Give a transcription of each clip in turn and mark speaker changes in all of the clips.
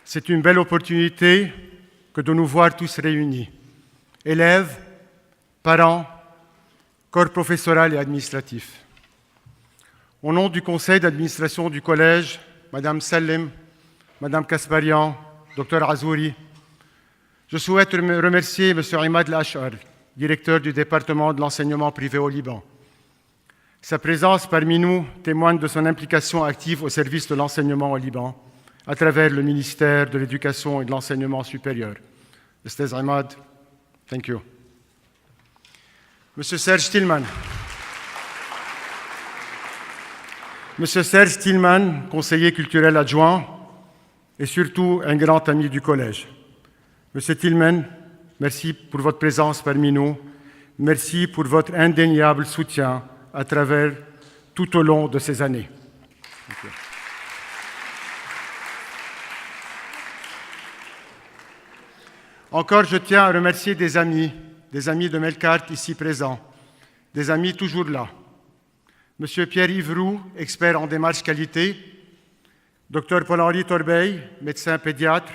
Speaker 1: C'est une belle opportunité que de nous voir tous réunis. Élèves, parents, corps professoral et administratif. Au nom du conseil d'administration du collège, Madame Salem, Madame Kasparian, Dr Azouri, je souhaite remercier M. Imad Lachar, directeur du département de l'enseignement privé au Liban. Sa présence parmi nous témoigne de son implication active au service de l'enseignement au Liban, à travers le ministère de l'Éducation et de l'Enseignement supérieur. Estez Imad, thank you. Monsieur Serge Tillman. Monsieur Serge Tillman, conseiller culturel adjoint et surtout un grand ami du collège. Monsieur Tillman, merci pour votre présence parmi nous. Merci pour votre indéniable soutien à travers tout au long de ces années. Encore, je tiens à remercier des amis de Melcart ici présents, des amis toujours là. Monsieur Pierre-Yves Roux, expert en démarche qualité, Dr Paul-Henri Torbeil, médecin pédiatre,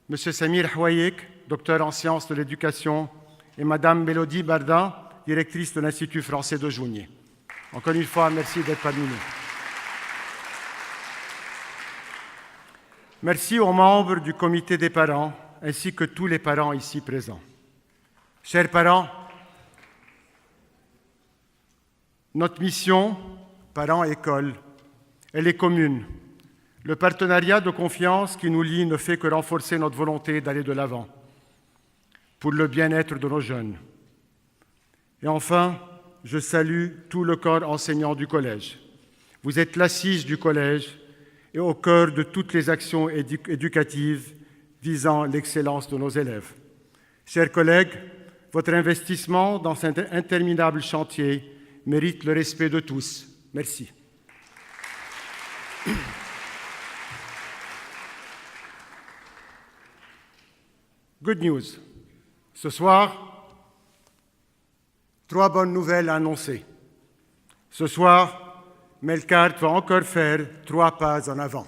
Speaker 1: Monsieur Samir Houayek, docteur en sciences de l'éducation, et Madame Mélodie Bardin, directrice de l'Institut français de Jounier. Encore une fois, merci d'être parmi nous. Merci aux membres du comité des parents, ainsi que tous les parents ici présents. Chers parents, notre mission, parents-école, elle est commune. Le partenariat de confiance qui nous lie ne fait que renforcer notre volonté d'aller de l'avant pour le bien-être de nos jeunes. Et enfin, je salue tout le corps enseignant du collège. Vous êtes l'assise du collège et au cœur de toutes les actions éducatives visant l'excellence de nos élèves. Chers collègues, votre investissement dans cet interminable chantier mérite le respect de tous. Merci. Good news. Ce soir, 3 bonnes nouvelles à annoncer. Ce soir, Melcart va encore faire 3 pas en avant.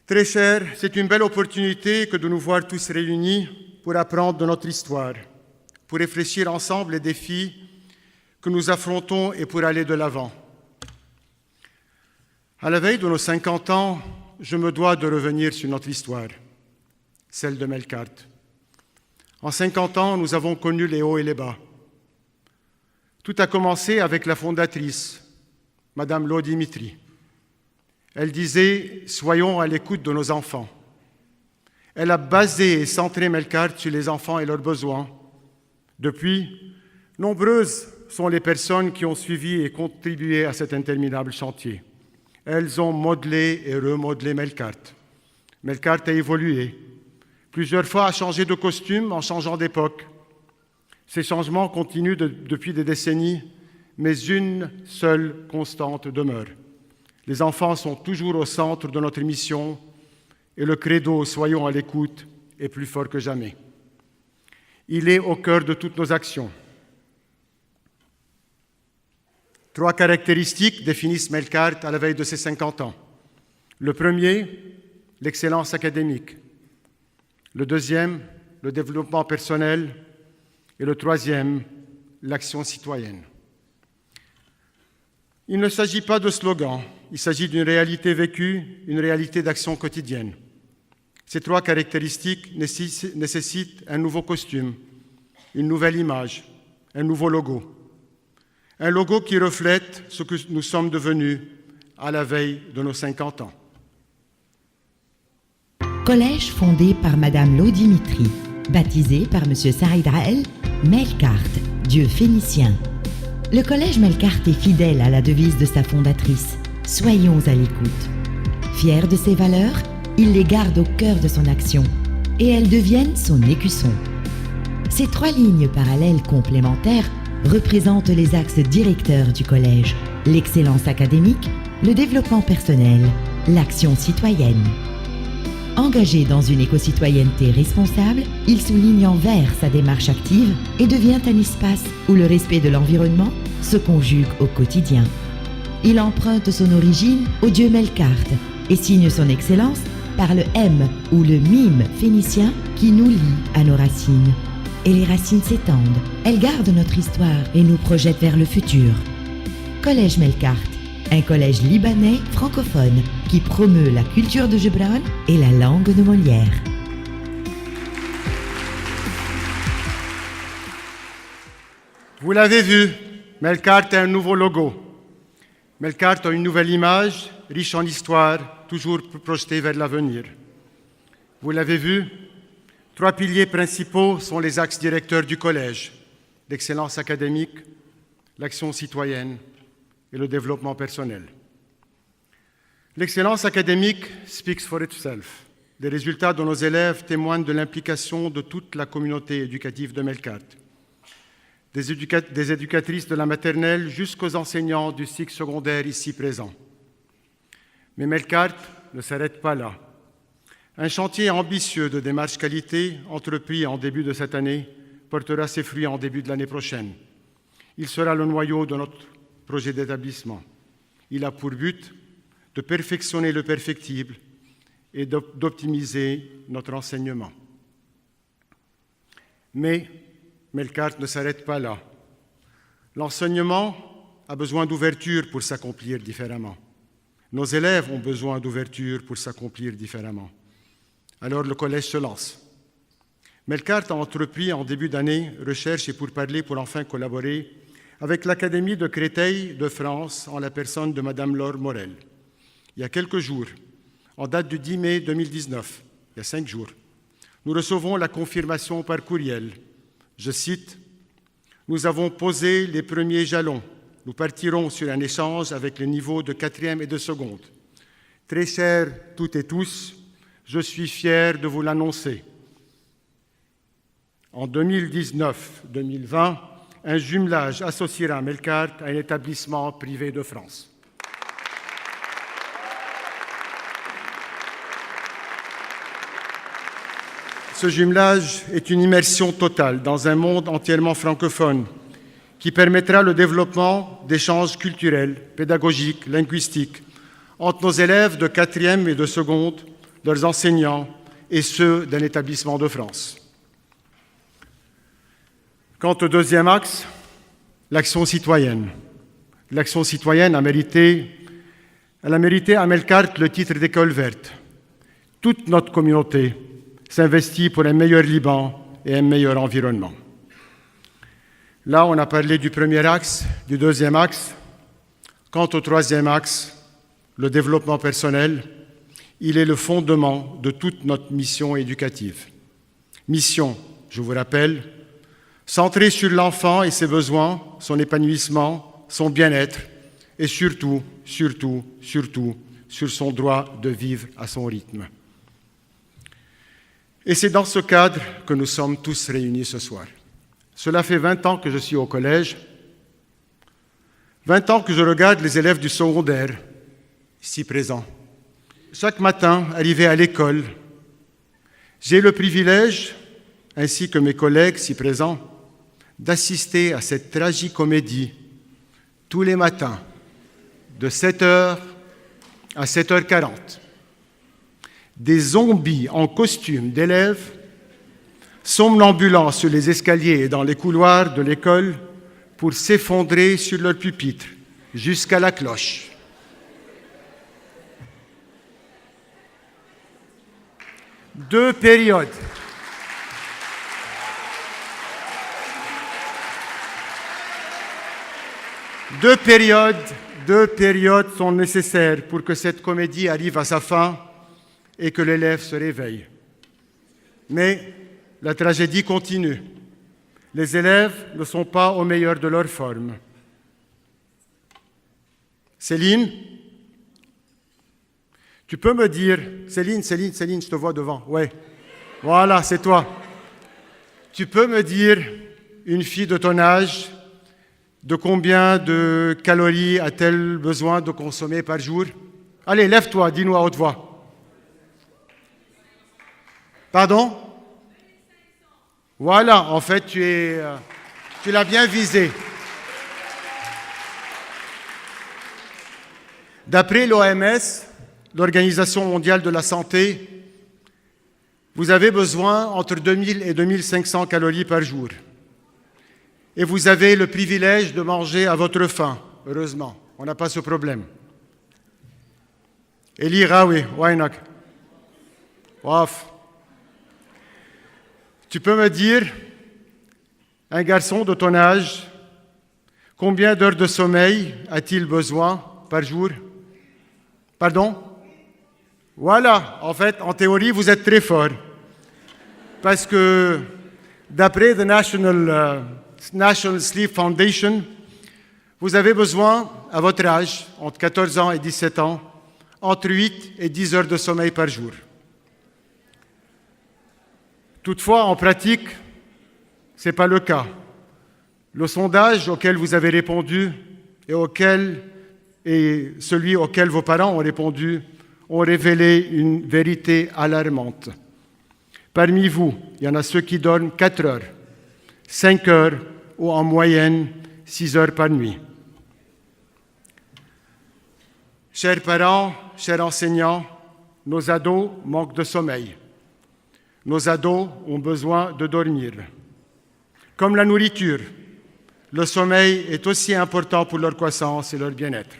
Speaker 1: Très chers, c'est une belle opportunité que de nous voir tous réunis pour apprendre de notre histoire, pour réfléchir ensemble les défis que nous affrontons et pour aller de l'avant. À la veille de nos 50 ans, je me dois de revenir sur notre histoire, celle de Melcart. En 50 ans, nous avons connu les hauts et les bas. Tout a commencé avec la fondatrice, Madame Lo Dimitri. Elle disait « Soyons à l'écoute de nos enfants ». Elle a basé et centré Melcart sur les enfants et leurs besoins. Depuis, nombreuses sont les personnes qui ont suivi et contribué à cet interminable chantier. Elles ont modelé et remodelé Melcart. Melcart a évolué. Plusieurs fois a changé de costume en changeant d'époque. Ces changements continuent depuis des décennies, mais une seule constante demeure. Les enfants sont toujours au centre de notre mission et le credo « Soyons à l'écoute » est plus fort que jamais. Il est au cœur de toutes nos actions. 3 caractéristiques définissent Melcart à la veille de ses 50 ans. Le premier, l'excellence académique. Le deuxième, le développement personnel. Et le troisième, l'action citoyenne. Il ne s'agit pas de slogan, il s'agit d'une réalité vécue, une réalité d'action quotidienne. Ces 3 caractéristiques nécessitent un nouveau costume, une nouvelle image, un nouveau logo. Un logo qui reflète ce que nous sommes devenus à la veille de nos 50 ans.
Speaker 2: Collège fondé par Madame Lo Dimitri, baptisé par Monsieur Saïd Raël, Melcart, Dieu phénicien. Le collège Melcart est fidèle à la devise de sa fondatrice, « Soyons à l'écoute ». Fier de ses valeurs, il les garde au cœur de son action et elles deviennent son écusson. Ces 3 lignes parallèles complémentaires représentent les axes directeurs du collège, l'excellence académique, le développement personnel, l'action citoyenne. Engagé dans une éco-citoyenneté responsable, il souligne en vert sa démarche active et devient un espace où le respect de l'environnement se conjugue au quotidien. Il emprunte son origine au dieu Melcart et signe son excellence par le M ou le mime phénicien qui nous lie à nos racines. Et les racines s'étendent, elles gardent notre histoire et nous projettent vers le futur. Collège Melkart, un collège libanais francophone qui promeut la culture de Gebran et la langue de Molière.
Speaker 1: Vous l'avez vu, Melkart a un nouveau logo. Melkart a une nouvelle image, riche en histoire, toujours projetée vers l'avenir. Vous l'avez vu, 3 piliers principaux sont les axes directeurs du collège: l'excellence académique, l'action citoyenne et le développement personnel. L'excellence académique speaks for itself. Les résultats de nos élèves témoignent de l'implication de toute la communauté éducative de Melkart, des éducatrices de la maternelle jusqu'aux enseignants du cycle secondaire ici présents. Mais Melkart ne s'arrête pas là. Un chantier ambitieux de démarche qualité, entrepris en début de cette année, portera ses fruits en début de l'année prochaine. Il sera le noyau de notre projet d'établissement. Il a pour but de perfectionner le perfectible et d'optimiser notre enseignement. Mais Melkart ne s'arrête pas là. L'enseignement a besoin d'ouverture pour s'accomplir différemment. Nos élèves ont besoin d'ouverture pour s'accomplir différemment. Alors le collège se lance. Melkart a entrepris en début d'année recherche et pourparlers pour enfin collaborer avec l'Académie de Créteil de France en la personne de Madame Laure Morel. Il y a quelques jours, en date du 10 mai 2019, il y a 5 jours, nous recevons la confirmation par courriel. Je cite, « Nous avons posé les premiers jalons. Nous partirons sur un échange avec les niveaux de 4e et de seconde. Très chers toutes et tous, je suis fier de vous l'annoncer. En 2019-2020, un jumelage associera Melkart à un établissement privé de France. Ce jumelage est une immersion totale dans un monde entièrement francophone qui permettra le développement d'échanges culturels, pédagogiques, linguistiques entre nos élèves de 4e et de seconde, leurs enseignants et ceux d'un établissement de France. Quant au deuxième axe, l'action citoyenne. L'action citoyenne a mérité à Melkart le titre d'école verte. Toute notre communauté s'investit pour un meilleur Liban et un meilleur environnement. Là, on a parlé du premier axe, du deuxième axe. Quant au troisième axe, le développement personnel, il est le fondement de toute notre mission éducative. Mission, je vous rappelle, centrée sur l'enfant et ses besoins, son épanouissement, son bien-être et surtout, sur son droit de vivre à son rythme. Et c'est dans ce cadre que nous sommes tous réunis ce soir. Cela fait 20 ans que je suis au collège, 20 ans que je regarde les élèves du secondaire, ici présents. Chaque matin, arrivé à l'école, j'ai le privilège, ainsi que mes collègues ici présents, d'assister à cette tragicomédie tous les matins, de 7h à 7h40. Des zombies en costume d'élèves, somnambulant sur les escaliers et dans les couloirs de l'école pour s'effondrer sur leur pupitre jusqu'à la cloche. Deux périodes sont nécessaires pour que cette comédie arrive à sa fin et que l'élève se réveille. Mais la tragédie continue. Les élèves ne sont pas au meilleur de leur forme. Céline, tu peux me dire, Céline, je te vois devant. Ouais, voilà, c'est toi. Tu peux me dire, une fille de ton âge, de combien de calories a-t-elle besoin de consommer par jour? Allez, lève-toi, dis-nous à haute voix. Pardon? Voilà, en fait, tu l'as bien visé. D'après l'OMS, l'Organisation mondiale de la santé, vous avez besoin entre 2000 et 2500 calories par jour. Et vous avez le privilège de manger à votre faim, heureusement. On n'a pas ce problème. Eli Rawi, Wainak. Waf. Tu peux me dire, un garçon de ton âge, combien d'heures de sommeil a-t-il besoin par jour? Pardon? Voilà, en fait, en théorie, vous êtes très fort. Parce que, d'après the National Sleep Foundation, vous avez besoin, à votre âge, entre 14 ans et 17 ans, entre 8 et 10 heures de sommeil par jour. Toutefois, en pratique, ce n'est pas le cas. Le sondage auquel vous avez répondu et celui auquel vos parents ont répondu ont révélé une vérité alarmante. Parmi vous, il y en a ceux qui dorment 4 heures, 5 heures ou en moyenne 6 heures par nuit. Chers parents, chers enseignants, nos ados manquent de sommeil. Nos ados ont besoin de dormir. Comme la nourriture, le sommeil est aussi important pour leur croissance et leur bien-être.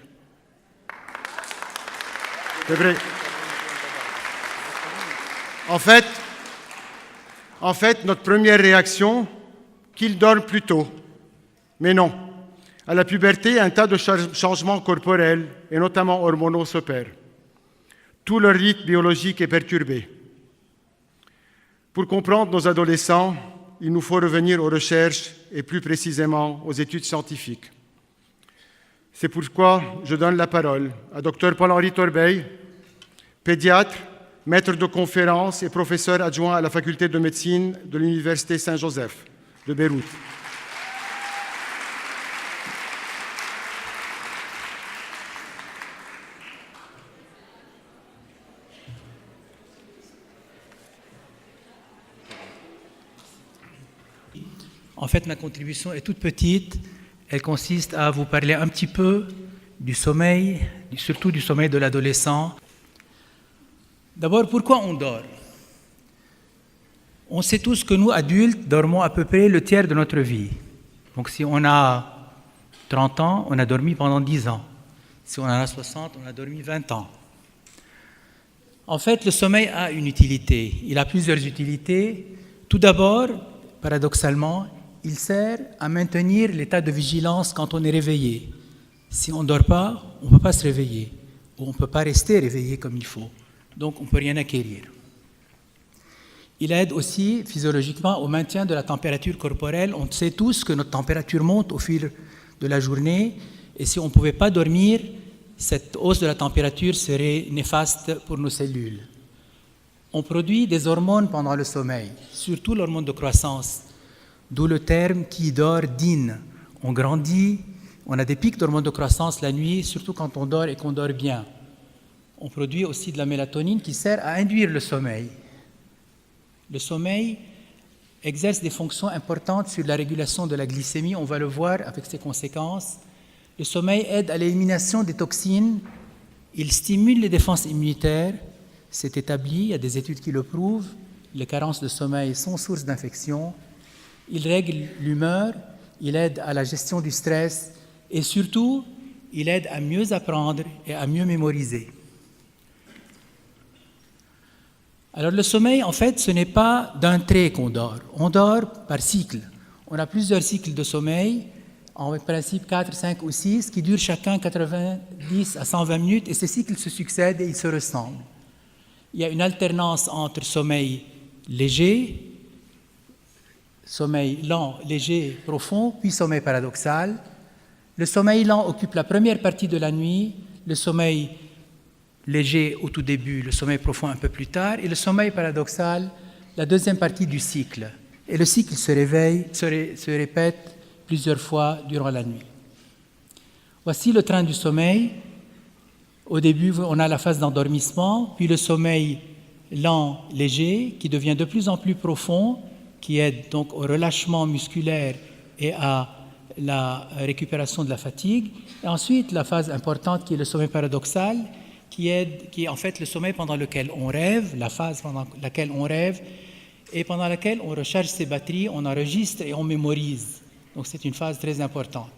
Speaker 1: C'est vrai. En fait, notre première réaction, qu'ils dorment plus tôt. Mais non. À la puberté, un tas de changements corporels, et notamment hormonaux, s'opèrent. Tout leur rythme biologique est perturbé. Pour comprendre nos adolescents, il nous faut revenir aux recherches et plus précisément aux études scientifiques. C'est pourquoi je donne la parole à Dr Paul-Henri Torbeil, pédiatre, maître de conférences et professeur adjoint à la faculté de médecine de l'Université Saint-Joseph de Beyrouth.
Speaker 3: En fait, ma contribution est toute petite. Elle consiste à vous parler un petit peu du sommeil, surtout du sommeil de l'adolescent. D'abord, pourquoi on dort? On sait tous que nous, adultes, dormons à peu près le tiers de notre vie. Donc si on a 30 ans, on a dormi pendant 10 ans. Si on en a 60, on a dormi 20 ans. En fait, le sommeil a une utilité. Il a plusieurs utilités. Tout d'abord, paradoxalement, il sert à maintenir l'état de vigilance quand on est réveillé. Si on ne dort pas, on ne peut pas se réveiller, ou on ne peut pas rester réveillé comme il faut. Donc, on ne peut rien acquérir. Il aide aussi physiologiquement au maintien de la température corporelle. On sait tous que notre température monte au fil de la journée, et si on ne pouvait pas dormir, cette hausse de la température serait néfaste pour nos cellules. On produit des hormones pendant le sommeil, surtout l'hormone de croissance, d'où le terme « qui dort dîne ». On grandit, on a des pics d'hormones de croissance la nuit, surtout quand on dort et qu'on dort bien. On produit aussi de la mélatonine qui sert à induire le sommeil. Le sommeil exerce des fonctions importantes sur la régulation de la glycémie, on va le voir avec ses conséquences. Le sommeil aide à l'élimination des toxines, il stimule les défenses immunitaires, c'est établi, il y a des études qui le prouvent, les carences de sommeil sont source d'infection. Il règle l'humeur, il aide à la gestion du stress et surtout, il aide à mieux apprendre et à mieux mémoriser. Alors le sommeil, en fait, ce n'est pas d'un trait qu'on dort. On dort par cycle. On a plusieurs cycles de sommeil, en principe 4, 5 ou 6, qui durent chacun 90 à 120 minutes et ces cycles se succèdent et ils se ressemblent. Il y a une alternance entre sommeil léger, sommeil lent, léger, profond, puis sommeil paradoxal. Le sommeil lent occupe la première partie de la nuit, le sommeil léger au tout début, le sommeil profond un peu plus tard, et le sommeil paradoxal, la deuxième partie du cycle. Et le cycle se répète plusieurs fois durant la nuit. Voici le train du sommeil. Au début, on a la phase d'endormissement, puis le sommeil lent, léger, qui devient de plus en plus profond, qui aide donc au relâchement musculaire et à la récupération de la fatigue. Et ensuite, la phase importante qui est le sommeil paradoxal, qui est en fait le sommeil pendant lequel on rêve, la phase pendant laquelle on rêve, et pendant laquelle on recharge ses batteries, on enregistre et on mémorise. Donc c'est une phase très importante.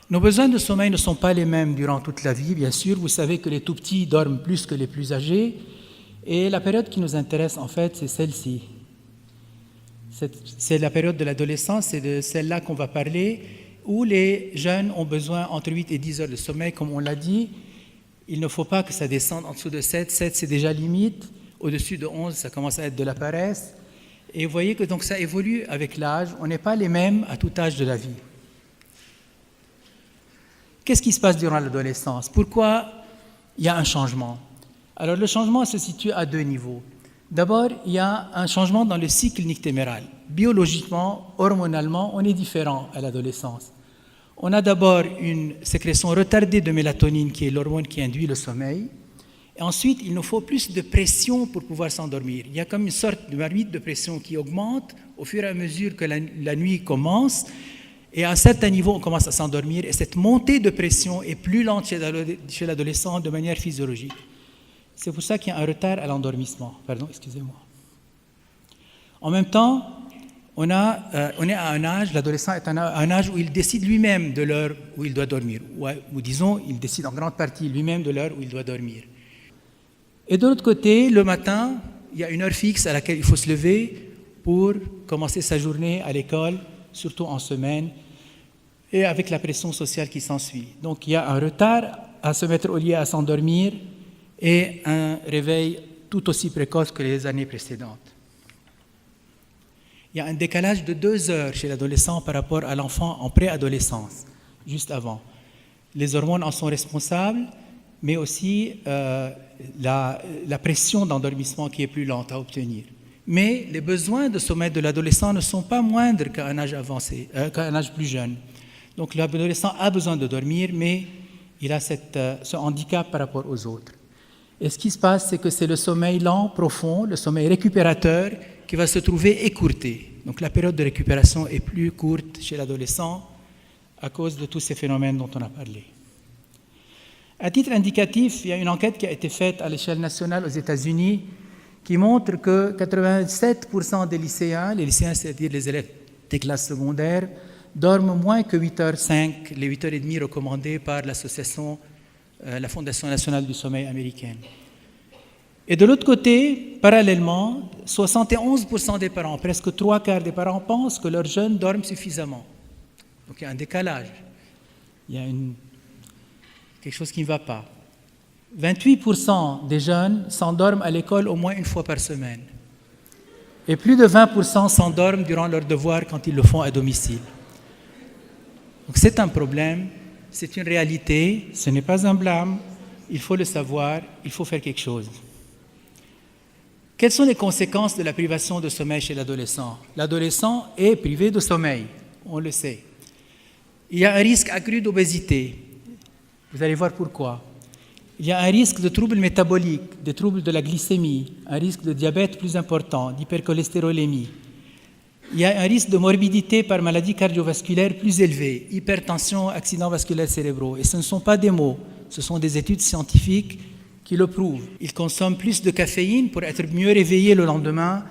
Speaker 3: Nos besoins de sommeil ne sont pas les mêmes durant toute la vie, bien sûr. Vous savez que les tout-petits dorment plus que les plus âgés. Et la période qui nous intéresse, en fait, c'est celle-ci. C'est la période de l'adolescence, c'est de celle-là qu'on va parler, où les jeunes ont besoin entre 8 et 10 heures de sommeil, comme on l'a dit. Il ne faut pas que ça descende en dessous de 7. 7, c'est déjà limite. Au-dessus de 11, ça commence à être de la paresse. Et vous voyez que donc ça évolue avec l'âge. On n'est pas les mêmes à tout âge de la vie. Qu'est-ce qui se passe durant l'adolescence? Pourquoi il y a un changement? Alors le changement se situe à deux niveaux. D'abord, il y a un changement dans le cycle nictéméral. Biologiquement, hormonalement, on est différent à l'adolescence. On a d'abord une sécrétion retardée de mélatonine, qui est l'hormone qui induit le sommeil. Et ensuite, il nous faut plus de pression pour pouvoir s'endormir. Il y a comme une sorte de baromètre de pression qui augmente au fur et à mesure que la nuit commence. Et à un certain niveau, on commence à s'endormir. Et cette montée de pression est plus lente chez l'adolescent de manière physiologique. C'est pour ça qu'il y a un retard à l'endormissement. Pardon, excusez-moi. En même temps, on est à un âge, l'adolescent est à un âge où il décide lui-même de l'heure où il doit dormir. Ou disons, il décide en grande partie lui-même de l'heure où il doit dormir. Et de l'autre côté, le matin, il y a une heure fixe à laquelle il faut se lever pour commencer sa journée à l'école, surtout en semaine, et avec la pression sociale qui s'ensuit. Donc il y a un retard à se mettre au lit, à s'endormir, et un réveil tout aussi précoce que les années précédentes. Il y a un décalage de 2 heures chez l'adolescent par rapport à l'enfant en préadolescence, juste avant. Les hormones en sont responsables, mais aussi la pression d'endormissement qui est plus lente à obtenir. Mais les besoins de sommeil de l'adolescent ne sont pas moindres qu'à un âge avancé, qu'à un âge plus jeune. Donc l'adolescent a besoin de dormir, mais il a ce handicap par rapport aux autres. Et ce qui se passe, c'est que c'est le sommeil lent, profond, le sommeil récupérateur qui va se trouver écourté. Donc la période de récupération est plus courte chez l'adolescent à cause de tous ces phénomènes dont on a parlé. À titre indicatif, il y a une enquête qui a été faite à l'échelle nationale aux États-Unis qui montre que 87% des lycéens, les lycéens c'est-à-dire les élèves des classes secondaires, dorment moins que 8h05, les 8h30 recommandées par l'association, la Fondation nationale du sommeil américaine. Et de l'autre côté, parallèlement, 71% des parents, presque 3/4 des parents pensent que leurs jeunes dorment suffisamment. Donc il y a un décalage, il y a quelque chose qui ne va pas. 28% des jeunes s'endorment à l'école au moins une fois par semaine. Et plus de 20% s'endorment durant leurs devoirs quand ils le font à domicile. Donc c'est un problème, c'est une réalité, ce n'est pas un blâme, il faut le savoir, il faut faire quelque chose. Quelles sont les conséquences de la privation de sommeil chez l'adolescent? L'adolescent est privé de sommeil, on le sait. Il y a un risque accru d'obésité. Vous allez voir pourquoi. Il y a un risque de troubles métaboliques, des troubles de la glycémie, un risque de diabète plus important, d'hypercholestérolémie. Il y a un risque de morbidité par maladie cardiovasculaire plus élevé, hypertension, accidents vasculaires cérébraux. Et ce ne sont pas des mots, ce sont des études scientifiques qui le prouvent. Ils consomment plus de caféine pour être mieux réveillés le lendemain.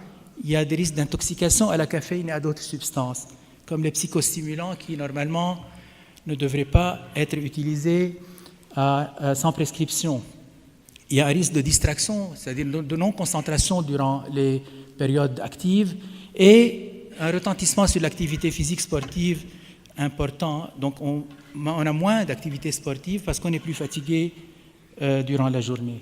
Speaker 3: Il y a des risques d'intoxication à la caféine et à d'autres substances, comme les psychostimulants qui, normalement, ne devraient pas être utilisés sans prescription. Il y a un risque de distraction, c'est-à-dire de non-concentration durant les périodes actives, et un retentissement sur l'activité physique sportive important. Donc on a moins d'activité sportive parce qu'on est plus fatigué durant la journée.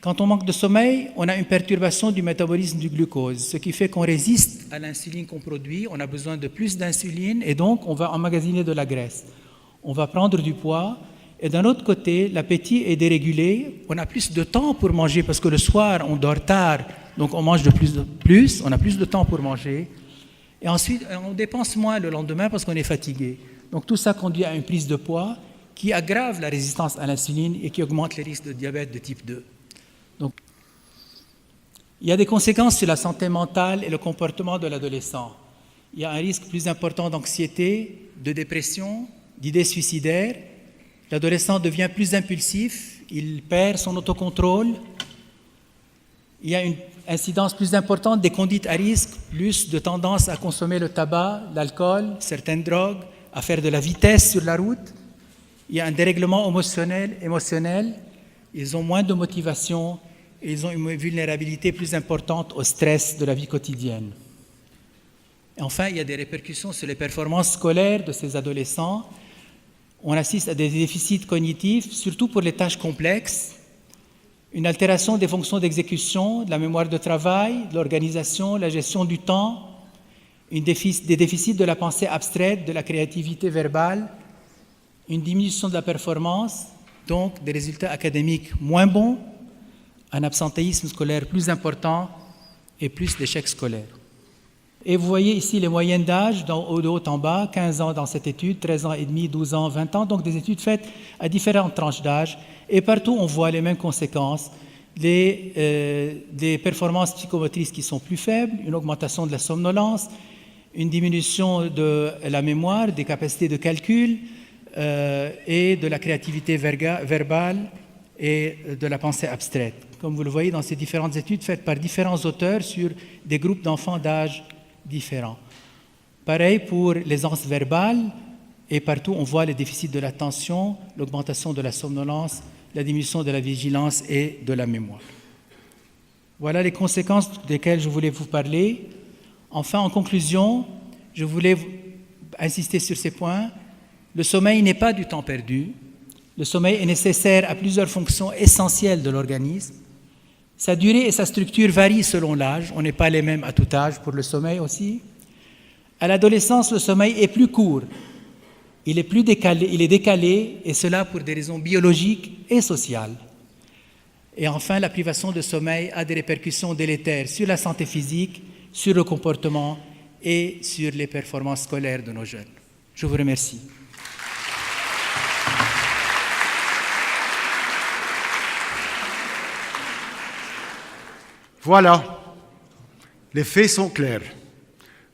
Speaker 3: Quand on manque de sommeil, on a une perturbation du métabolisme du glucose, ce qui fait qu'on résiste à l'insuline qu'on produit, on a besoin de plus d'insuline et donc on va emmagasiner de la graisse. On va prendre du poids et d'un autre côté, l'appétit est dérégulé, on a plus de temps pour manger parce que le soir, on dort tard, donc on mange de plus, on a plus de temps pour manger et ensuite on dépense moins le lendemain parce qu'on est fatigué. Donc tout ça conduit à une prise de poids qui aggrave la résistance à l'insuline et qui augmente les risques de diabète de type 2. Donc, il y a des conséquences sur la santé mentale et le comportement de l'adolescent. Il y a un risque plus important d'anxiété, de dépression, d'idées suicidaires, L'adolescent devient plus impulsif, il perd son autocontrôle. Il y a une incidence plus importante des conduites à risque, plus de tendance à consommer le tabac, l'alcool, certaines drogues, à faire de la vitesse sur la route. Il y a un dérèglement émotionnel. Ils ont moins de motivation et ils ont une vulnérabilité plus importante au stress de la vie quotidienne. Et enfin, il y a des répercussions sur les performances scolaires de ces adolescents. On assiste à des déficits cognitifs, surtout pour les tâches complexes, une altération des fonctions d'exécution, de la mémoire de travail, de l'organisation, la gestion du temps, des déficits de la pensée abstraite, de la créativité verbale, une diminution de la performance, donc des résultats académiques moins bons, un absentéisme scolaire plus important et plus d'échecs scolaires. Et vous voyez ici les moyennes d'âge, de haut en bas, 15 ans dans cette étude, 13 ans et demi, 12 ans, 20 ans, donc des études faites à différentes tranches d'âge. Et partout, on voit les mêmes conséquences, des performances psychomotrices qui sont plus faibles, une augmentation de la somnolence, une diminution de la mémoire, des capacités de calcul et de la créativité verbale et de la pensée abstraite. Comme vous le voyez dans ces différentes études faites par différents auteurs sur des groupes d'enfants d'âge différents. Pareil pour l'aisance verbale, et partout on voit les déficits de l'attention, l'augmentation de la somnolence, la diminution de la vigilance et de la mémoire. Voilà les conséquences desquelles je voulais vous parler. Enfin, en conclusion, je voulais insister sur ces points. Le sommeil n'est pas du temps perdu. Le sommeil est nécessaire à plusieurs fonctions essentielles de l'organisme. Sa durée et sa structure varient selon l'âge. On n'est pas les mêmes à tout âge pour le sommeil aussi. À l'adolescence, le sommeil est plus court. Il est décalé, et cela pour des raisons biologiques et sociales. Et enfin, la privation de sommeil a des répercussions délétères sur la santé physique, sur le comportement et sur les performances scolaires de nos jeunes. Je vous remercie.
Speaker 1: Voilà, les faits sont clairs.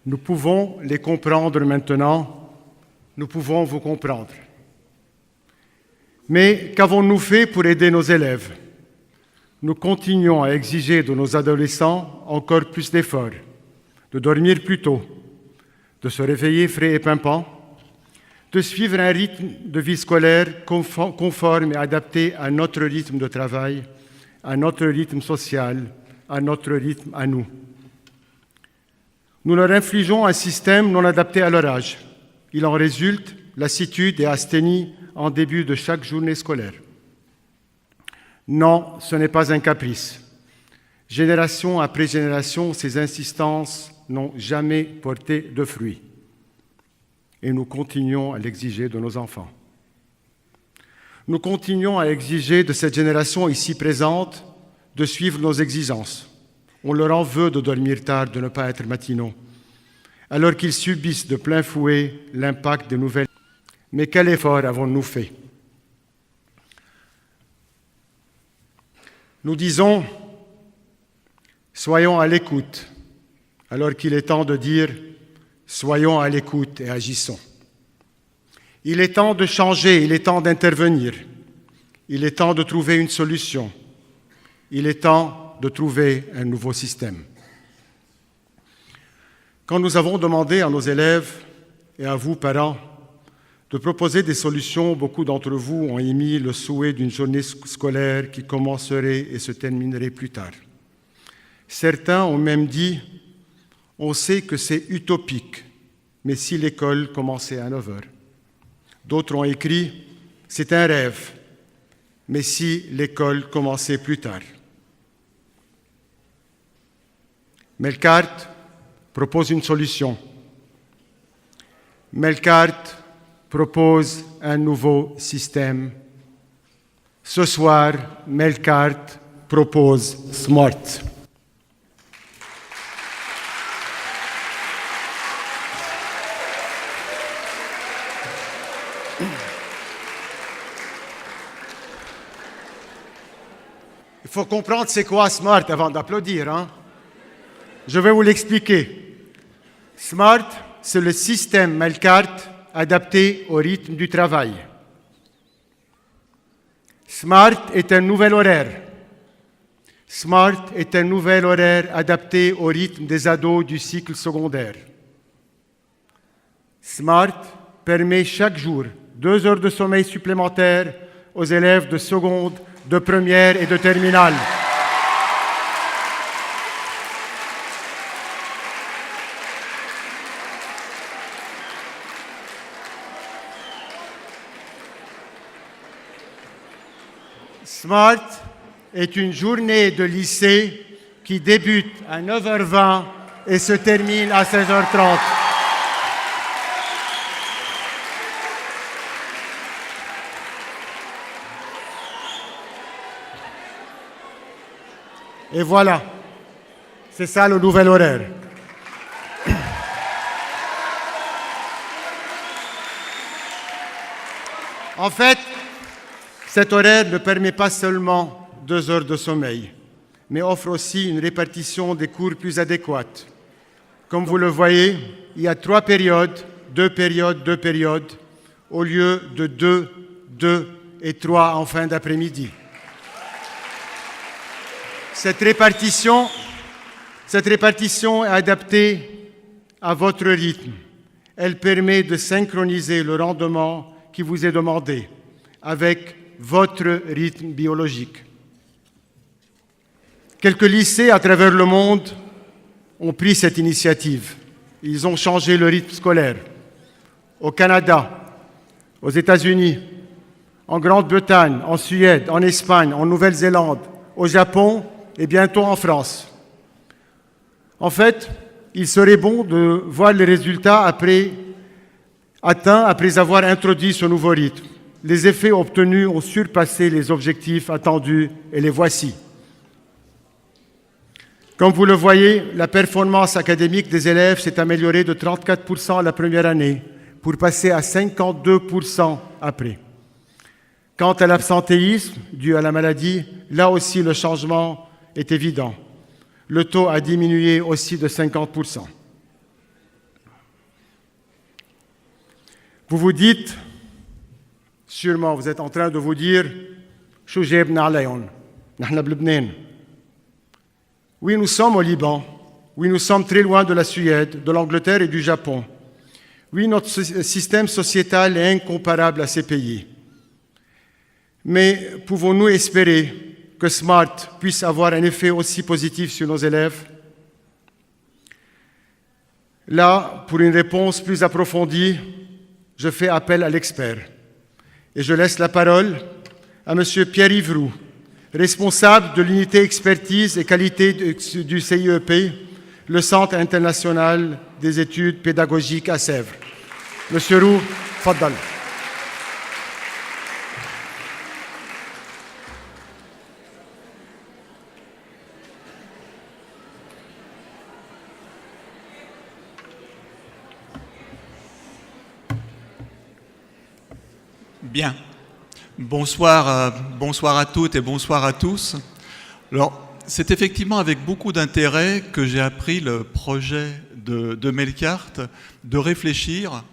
Speaker 1: Nous pouvons les comprendre maintenant, nous pouvons vous comprendre. Mais qu'avons-nous fait pour aider nos élèves? Nous continuons à exiger de nos adolescents encore plus d'efforts, de dormir plus tôt, de se réveiller frais et pimpants, de suivre un rythme de vie scolaire conforme et adapté à notre rythme de travail, à notre rythme social, à notre rythme à nous. Nous leur infligeons un système non adapté à leur âge. Il en résulte lassitude et asthénie en début de chaque journée scolaire. Non, ce n'est pas un caprice. Génération après génération, ces insistances n'ont jamais porté de fruits. Et nous continuons à l'exiger de nos enfants. Nous continuons à exiger de cette génération ici présente de suivre nos exigences. On leur en veut de dormir tard, de ne pas être matinaux, alors qu'ils subissent de plein fouet l'impact des nouvelles. Mais quel effort avons-nous fait? Nous disons, soyons à l'écoute, alors qu'il est temps de dire, soyons à l'écoute et agissons. Il est temps de changer, il est temps d'intervenir, il est temps de trouver une solution, il est temps de trouver un nouveau système. Quand nous avons demandé à nos élèves et à vous, parents, de proposer des solutions, beaucoup d'entre vous ont émis le souhait d'une journée scolaire qui commencerait et se terminerait plus tard. Certains ont même dit « on sait que c'est utopique, mais si l'école commençait à 9 heures ». D'autres ont écrit « c'est un rêve, mais si l'école commençait plus tard ». Melkart propose une solution. Melkart propose un nouveau système. Ce soir, Melkart propose SMART. Il faut comprendre c'est quoi SMART avant d'applaudir, hein? Je vais vous l'expliquer. SMART, c'est le système Melkart adapté au rythme du travail. SMART est un nouvel horaire. SMART est un nouvel horaire adapté au rythme des ados du cycle secondaire. SMART permet chaque jour 2 heures de sommeil supplémentaires aux élèves de seconde, de première et de terminale. SMART est une journée de lycée qui débute à 9h20 et se termine à 16h30. Et voilà, c'est ça le nouvel horaire. En fait, cet horaire ne permet pas seulement 2 heures de sommeil, mais offre aussi une répartition des cours plus adéquate. Comme vous le voyez, il y a 3 périodes, 2 périodes, 2 périodes, au lieu de 2, 2 et 3 en fin d'après-midi. Cette répartition est adaptée à votre rythme. Elle permet de synchroniser le rendement qui vous est demandé avec votre rythme biologique. Quelques lycées à travers le monde ont pris cette initiative. Ils ont changé le rythme scolaire. Au Canada, aux États-Unis, en Grande-Bretagne, en Suède, en Espagne, en Nouvelle-Zélande, au Japon et bientôt en France. En fait, il serait bon de voir les résultats atteints après avoir introduit ce nouveau rythme. Les effets obtenus ont surpassé les objectifs attendus et les voici. Comme vous le voyez, la performance académique des élèves s'est améliorée de 34% la première année pour passer à 52% après. Quant à l'absentéisme dû à la maladie, là aussi le changement est évident. Le taux a diminué aussi de 50%. Vous vous dites, sûrement vous êtes en train de vous dire, شو جابنا عليهم؟ نحن بلبنان. Oui, nous sommes au Liban. Oui, nous sommes très loin de la Suède, de l'Angleterre et du Japon. Oui, notre système sociétal est incomparable à ces pays. Mais pouvons-nous espérer que SMART puisse avoir un effet aussi positif sur nos élèves? Là, pour une réponse plus approfondie, je fais appel à l'expert. Et je laisse la parole à M. Pierre-Yves Roux, responsable de l'unité expertise et qualité du CIEP, le Centre international des études pédagogiques à Sèvres. Monsieur Roux, faddal.
Speaker 4: Bien. Bonsoir à toutes et bonsoir à tous. Alors, c'est effectivement avec beaucoup d'intérêt que j'ai appris le projet de Melkart de réfléchir,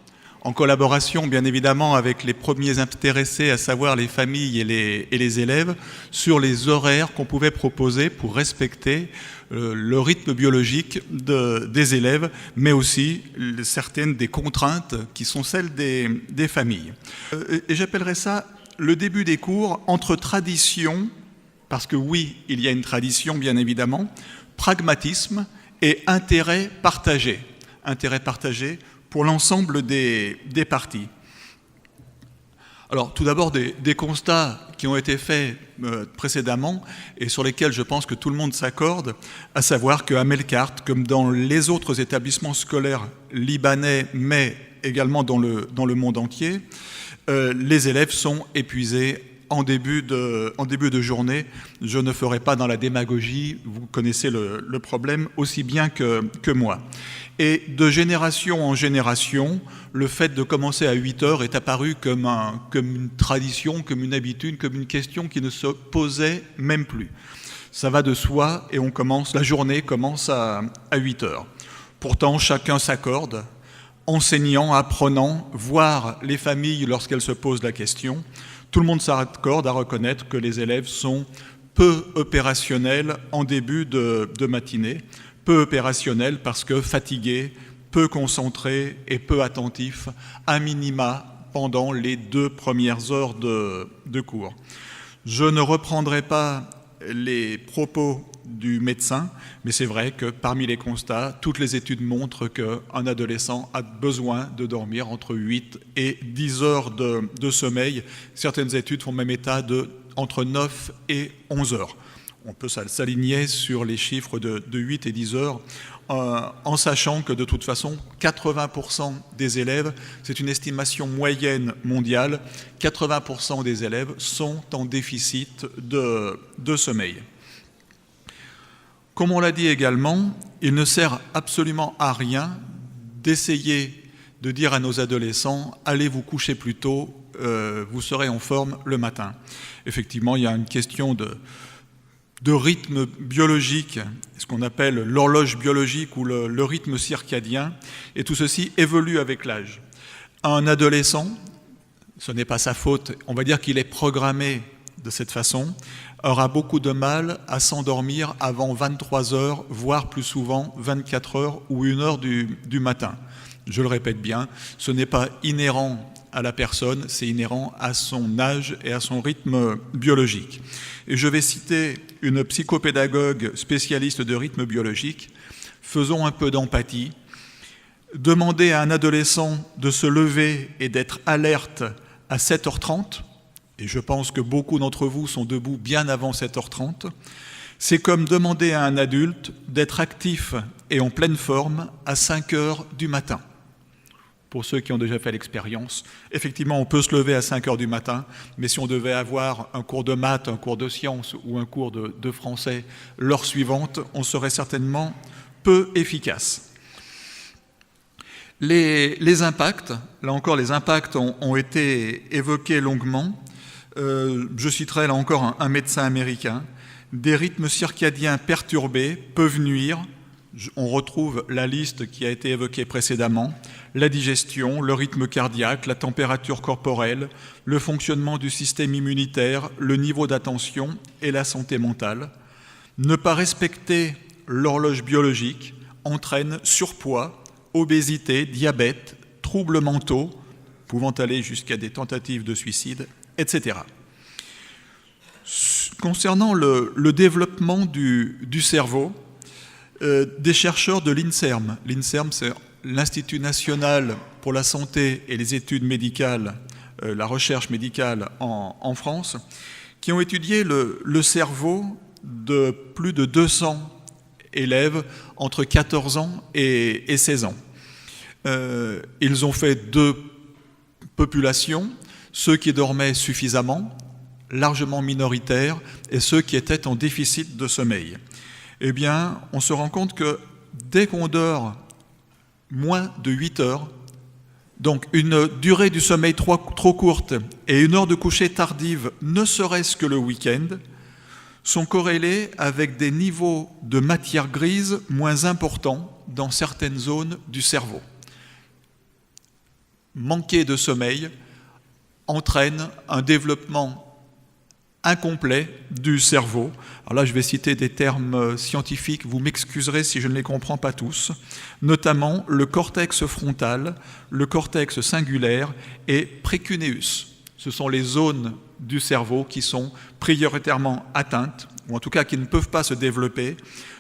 Speaker 4: en collaboration bien évidemment avec les premiers intéressés, à savoir les familles et les élèves, sur les horaires qu'on pouvait proposer pour respecter le rythme biologique des élèves, mais aussi certaines des contraintes qui sont celles des familles. Et j'appellerais ça le début des cours entre tradition, parce que oui, il y a une tradition bien évidemment, pragmatisme et intérêt partagé pour l'ensemble des parties. Alors tout d'abord des constats qui ont été faits précédemment et sur lesquels je pense que tout le monde s'accorde, à savoir qu'à Melkart, comme dans les autres établissements scolaires libanais, mais également dans le monde entier, les élèves sont épuisés en début de journée. Je ne ferai pas dans la démagogie, vous connaissez le problème aussi bien que moi. Et de génération en génération, le fait de commencer à 8 heures est apparu comme une tradition, comme une habitude, comme une question qui ne se posait même plus. Ça va de soi et la journée commence à 8 heures. Pourtant, chacun s'accorde, enseignants, apprenants, voire les familles lorsqu'elles se posent la question, Tout le monde s'accorde à reconnaître que les élèves sont peu opérationnels en début de matinée, peu opérationnels parce que fatigués, peu concentrés et peu attentifs, à minima pendant les 2 premières heures de cours. Je ne reprendrai pas les propos du médecin, mais c'est vrai que parmi les constats, toutes les études montrent qu'un adolescent a besoin de dormir entre 8 et 10 heures de sommeil. Certaines études font même état de entre 9 et 11 heures. On peut s'aligner sur les chiffres de 8 et 10 heures, en sachant que de toute façon, 80% des élèves, c'est une estimation moyenne mondiale, 80% des élèves sont en déficit de sommeil. Comme on l'a dit également, il ne sert absolument à rien d'essayer de dire à nos adolescents « allez vous coucher plus tôt, vous serez en forme le matin ». Effectivement, il y a une question de rythme biologique, ce qu'on appelle l'horloge biologique ou le rythme circadien, et tout ceci évolue avec l'âge. Un adolescent, ce n'est pas sa faute, on va dire qu'il est programmé de cette façon, aura beaucoup de mal à s'endormir avant 23 heures, voire plus souvent 24 heures ou 1 heure du matin. Je le répète bien, ce n'est pas inhérent à la personne, c'est inhérent à son âge et à son rythme biologique. Et je vais citer une psychopédagogue spécialiste de rythme biologique. Faisons un peu d'empathie. Demander à un adolescent de se lever et d'être alerte à 7h30, et je pense que beaucoup d'entre vous sont debout bien avant 7h30, c'est comme demander à un adulte d'être actif et en pleine forme à 5h du matin. Pour ceux qui ont déjà fait l'expérience, effectivement, on peut se lever à 5h du matin, mais si on devait avoir un cours de maths, un cours de sciences ou un cours de français l'heure suivante, on serait certainement peu efficace. Les impacts, là encore, les impacts ont été évoqués longuement. Je citerai là encore un médecin américain. Des rythmes circadiens perturbés peuvent nuire, on retrouve la liste qui a été évoquée précédemment, la digestion, le rythme cardiaque, la température corporelle, le fonctionnement du système immunitaire, le niveau d'attention et la santé mentale. Ne pas respecter l'horloge biologique entraîne surpoids, obésité, diabète, troubles mentaux, pouvant aller jusqu'à des tentatives de suicide, etc. Concernant le développement du cerveau, des chercheurs de l'INSERM, l'INSERM c'est l'Institut national pour la santé et les études médicales, la recherche médicale en France, qui ont étudié le cerveau de plus de 200 élèves entre 14 ans et 16 ans. Ils ont fait 2 populations, ceux qui dormaient suffisamment, largement minoritaires, et ceux qui étaient en déficit de sommeil. Eh bien, on se rend compte que dès qu'on dort moins de 8 heures, donc une durée du sommeil trop courte et une heure de coucher tardive, ne serait-ce que le week-end, sont corrélés avec des niveaux de matière grise moins importants dans certaines zones du cerveau. Manquer de sommeil entraîne un développement incomplet du cerveau. Alors là, je vais citer des termes scientifiques, vous m'excuserez si je ne les comprends pas tous, notamment le cortex frontal, le cortex singulaire et précuneus. Ce sont les zones du cerveau qui sont prioritairement atteintes, ou en tout cas qui ne peuvent pas se développer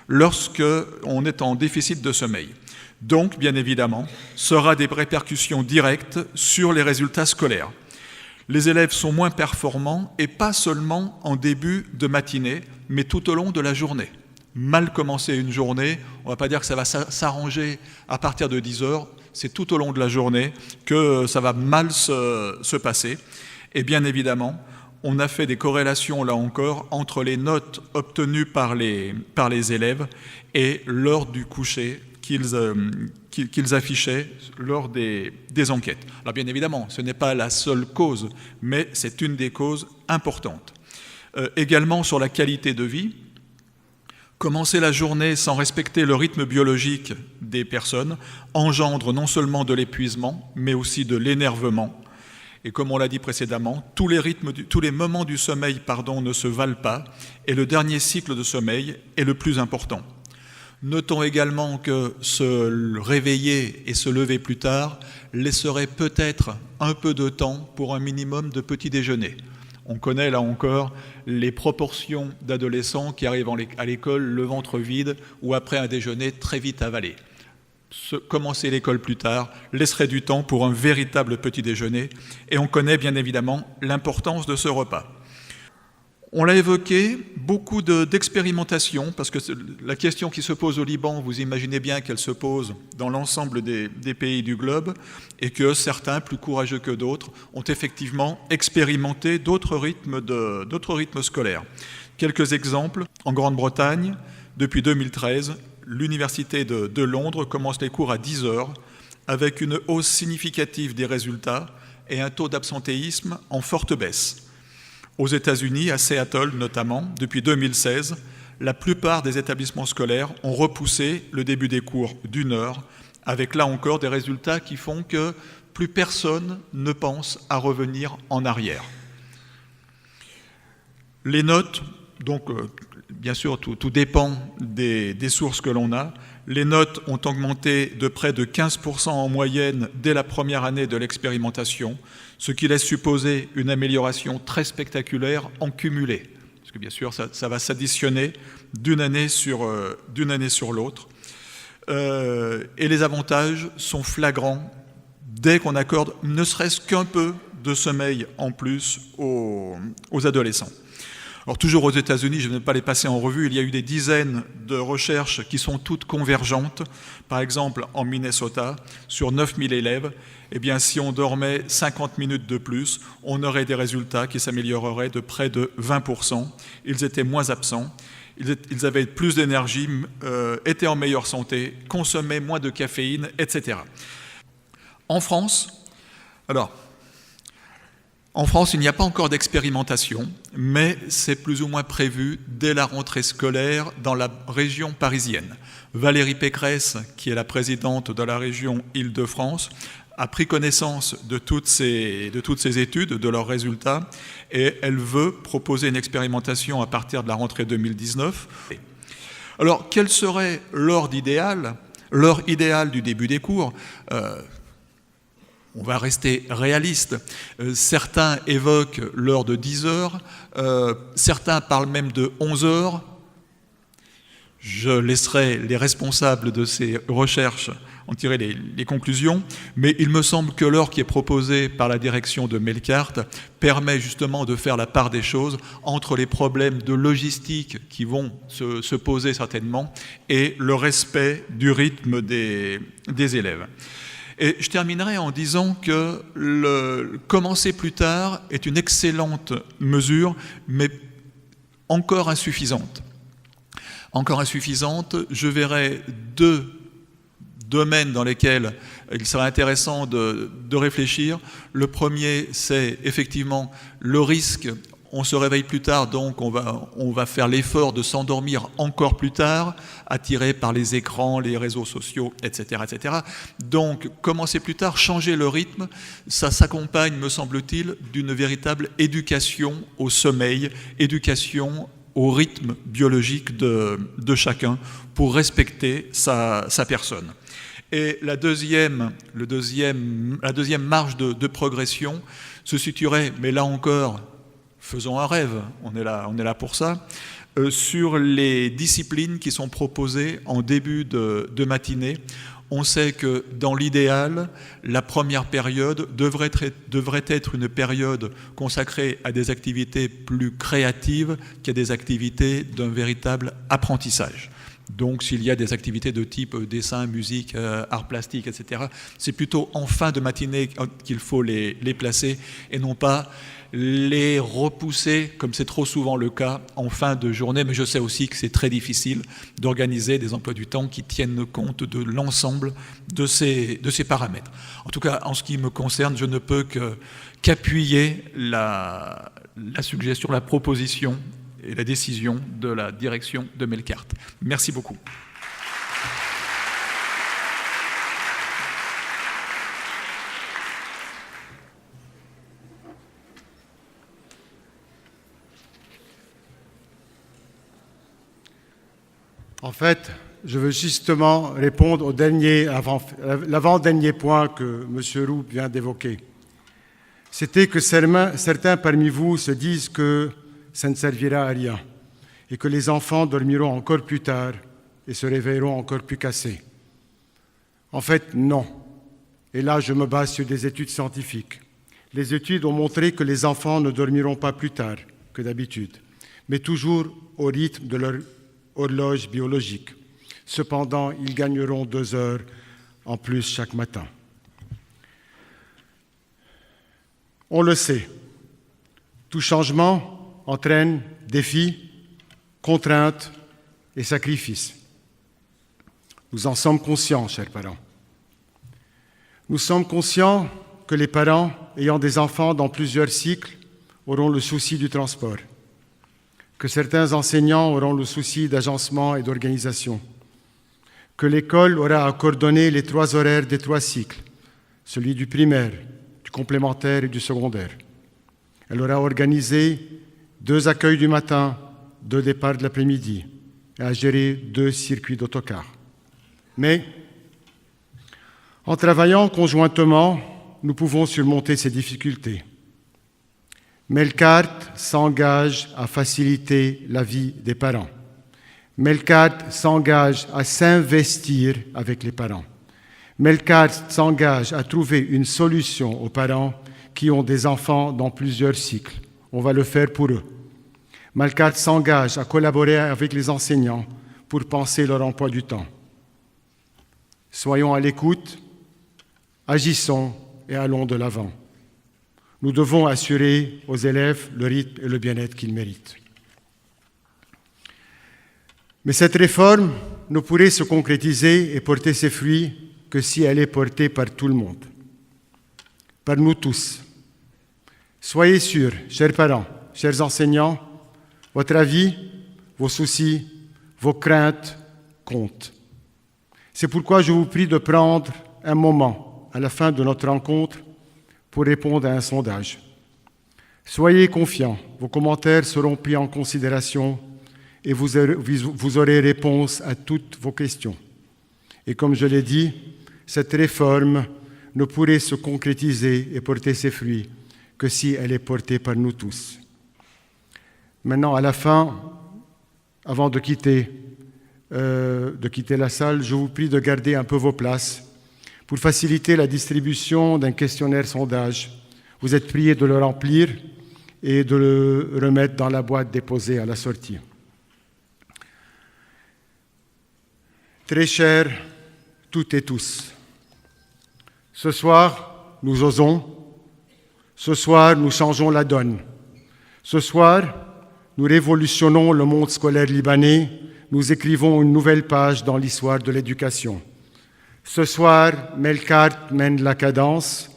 Speaker 4: lorsqu'on est en déficit de sommeil. Donc, bien évidemment, ça aura des répercussions directes sur les résultats scolaires. Les élèves sont moins performants et pas seulement en début de matinée, mais tout au long de la journée. Mal commencer une journée, on ne va pas dire que ça va s'arranger à partir de 10 heures, c'est tout au long de la journée que ça va mal se passer. Et bien évidemment, on a fait des corrélations, là encore, entre les notes obtenues par les élèves et l'heure du coucher qu'ils affichaient lors des enquêtes. Alors bien évidemment, ce n'est pas la seule cause, mais c'est une des causes importantes. Également sur la qualité de vie, commencer la journée sans respecter le rythme biologique des personnes engendre non seulement de l'épuisement, mais aussi de l'énervement. Et comme on l'a dit précédemment, tous les moments du sommeil ne se valent pas, et le dernier cycle de sommeil est le plus important. Notons également que se réveiller et se lever plus tard laisserait peut-être un peu de temps pour un minimum de petit déjeuner. On connaît là encore les proportions d'adolescents qui arrivent à l'école le ventre vide ou après un déjeuner très vite avalé. Commencer l'école plus tard laisserait du temps pour un véritable petit déjeuner, et on connaît bien évidemment l'importance de ce repas. On l'a évoqué, beaucoup d'expérimentation, parce que la question qui se pose au Liban, vous imaginez bien qu'elle se pose dans l'ensemble des pays du globe, et que certains, plus courageux que d'autres, ont effectivement expérimenté d'autres rythmes scolaires. Quelques exemples, en Grande-Bretagne, depuis 2013, l'Université de Londres commence les cours à 10 heures, avec une hausse significative des résultats et un taux d'absentéisme en forte baisse. Aux États-Unis, à Seattle notamment, depuis 2016, la plupart des établissements scolaires ont repoussé le début des cours d'1 heure, avec là encore des résultats qui font que plus personne ne pense à revenir en arrière. Les notes, donc bien sûr tout dépend des sources que l'on a, les notes ont augmenté de près de 15% en moyenne dès la première année de l'expérimentation, ce qui laisse supposer une amélioration très spectaculaire en cumulé. Parce que bien sûr, ça va s'additionner d'une année sur l'autre. Et les avantages sont flagrants dès qu'on accorde ne serait-ce qu'un peu de sommeil en plus aux adolescents. Alors toujours aux États-Unis, je ne vais pas les passer en revue, il y a eu des dizaines de recherches qui sont toutes convergentes. Par exemple, en Minnesota, sur 9000 élèves, eh bien, si on dormait 50 minutes de plus, on aurait des résultats qui s'amélioreraient de près de 20%. Ils étaient moins absents, ils avaient plus d'énergie, étaient en meilleure santé, consommaient moins de caféine, etc. En France, il n'y a pas encore d'expérimentation, mais c'est plus ou moins prévu dès la rentrée scolaire dans la région parisienne. Valérie Pécresse, qui est la présidente de la région Île-de-France, a pris connaissance de toutes ces études, de leurs résultats, et elle veut proposer une expérimentation à partir de la rentrée 2019. Alors, quel serait l'heure idéale du début des cours ? On va rester réaliste. Certains évoquent l'heure de 10 heures, certains parlent même de 11 heures. Je laisserai les responsables de ces recherches en tirer les conclusions, mais il me semble que l'heure qui est proposée par la direction de Melcart permet justement de faire la part des choses entre les problèmes de logistique qui vont se poser certainement et le respect du rythme des élèves. Et je terminerai en disant que commencer plus tard est une excellente mesure, mais encore insuffisante. Encore insuffisante, je verrai 2 domaines dans lesquels il serait intéressant de réfléchir. Le premier, c'est effectivement le risque. On se réveille plus tard, donc on va faire l'effort de s'endormir encore plus tard, attiré par les écrans, les réseaux sociaux, etc., etc. Donc, commencer plus tard, changer le rythme, ça s'accompagne, me semble-t-il, d'une véritable éducation au sommeil, éducation au rythme biologique de chacun pour respecter sa personne. Et la deuxième marge de progression se situerait, mais là encore, faisons un rêve, on est là pour ça, sur les disciplines qui sont proposées en début de matinée. On sait que dans l'idéal, la première période devrait être une période consacrée à des activités plus créatives qu'à des activités d'un véritable apprentissage. Donc s'il y a des activités de type dessin, musique, art plastique, etc., c'est plutôt en fin de matinée qu'il faut les placer et non pas les repousser, comme c'est trop souvent le cas, en fin de journée. Mais je sais aussi que c'est très difficile d'organiser des emplois du temps qui tiennent compte de l'ensemble de ces paramètres. En tout cas, en ce qui me concerne, je ne peux qu'appuyer la suggestion, la proposition et la décision de la direction de Melcart. Merci beaucoup.
Speaker 1: En fait, je veux justement répondre au l'avant-dernier point que M. Roux vient d'évoquer. C'était que certains parmi vous se disent que ça ne servira à rien et que les enfants dormiront encore plus tard et se réveilleront encore plus cassés. En fait, non. Et là, je me base sur des études scientifiques. Les études ont montré que les enfants ne dormiront pas plus tard que d'habitude, mais toujours au rythme de leur horloge biologique. Cependant, ils gagneront 2 heures en plus chaque matin. On le sait, tout changement entraîne défis, contraintes et sacrifices. Nous en sommes conscients, chers parents. Nous sommes conscients que les parents ayant des enfants dans plusieurs cycles auront le souci du transport, que certains enseignants auront le souci d'agencement et d'organisation, que l'école aura à coordonner les 3 horaires des 3 cycles, celui du primaire, du complémentaire et du secondaire. Elle aura organisé 2 accueils du matin, 2 départs de l'après-midi et à gérer 2 circuits d'autocar. Mais, en travaillant conjointement, nous pouvons surmonter ces difficultés. Melcart s'engage à faciliter la vie des parents. Melcart s'engage à s'investir avec les parents. Melcart s'engage à trouver une solution aux parents qui ont des enfants dans plusieurs cycles. On va le faire pour eux. Melcart s'engage à collaborer avec les enseignants pour penser leur emploi du temps. Soyons à l'écoute, agissons et allons de l'avant. Nous devons assurer aux élèves le rythme et le bien-être qu'ils méritent. Mais cette réforme ne pourrait se concrétiser et porter ses fruits que si elle est portée par tout le monde, par nous tous. Soyez sûrs, chers parents, chers enseignants, votre avis, vos soucis, vos craintes comptent. C'est pourquoi je vous prie de prendre un moment à la fin de notre rencontre pour répondre à un sondage. Soyez confiants, vos commentaires seront pris en considération et vous aurez réponse à toutes vos questions. Et comme je l'ai dit, cette réforme ne pourrait se concrétiser et porter ses fruits que si elle est portée par nous tous. Maintenant, à la fin, avant de quitter la salle, je vous prie de garder un peu vos places pour faciliter la distribution d'un questionnaire sondage. Vous êtes priés de le remplir et de le remettre dans la boîte déposée à la sortie. Très chers toutes et tous, ce soir, nous osons. Ce soir, nous changeons la donne. Ce soir, nous révolutionnons le monde scolaire libanais. Nous écrivons une nouvelle page dans l'histoire de l'éducation. Ce soir, Melcart mène la cadence,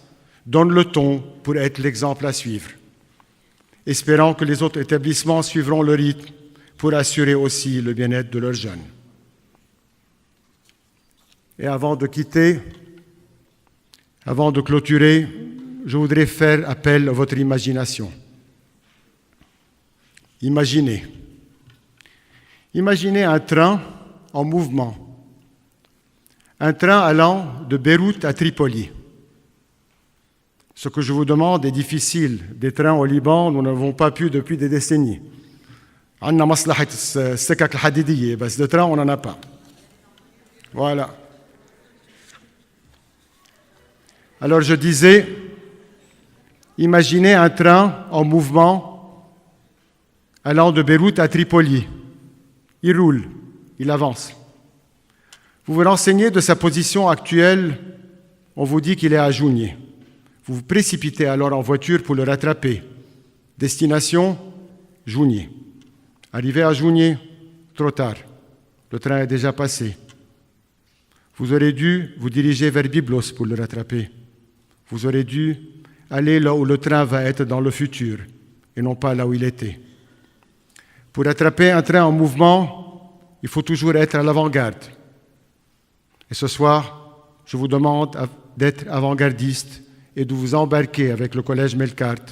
Speaker 1: donne le ton pour être l'exemple à suivre. Espérant que les autres établissements suivront le rythme pour assurer aussi le bien-être de leurs jeunes. Et avant de clôturer, je voudrais faire appel à votre imagination. Imaginez un train en mouvement, un train allant de Beyrouth à Tripoli. Ce que je vous demande est difficile. Des trains au Liban, nous n'avons pas pu depuis des décennies. On a maslahat sekak al-hadidiyya, mais de train, on n'en a pas. Voilà. Alors je disais, imaginez un train en mouvement allant de Beyrouth à Tripoli. Il roule, il avance. Vous vous renseignez de sa position actuelle, on vous dit qu'il est à Jounieh. Vous vous précipitez alors en voiture pour le rattraper. Destination, Jounieh. Arrivé à Jounieh, trop tard. Le train est déjà passé. Vous aurez dû vous diriger vers Byblos pour le rattraper. Vous aurez dû aller là où le train va être dans le futur et non pas là où il était. Pour attraper un train en mouvement, il faut toujours être à l'avant-garde. Et ce soir, je vous demande d'être avant-gardiste et de vous embarquer avec le Collège Melcart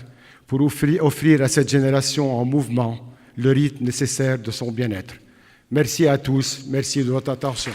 Speaker 1: pour offrir à cette génération en mouvement le rythme nécessaire de son bien-être. Merci à tous. Merci de votre attention.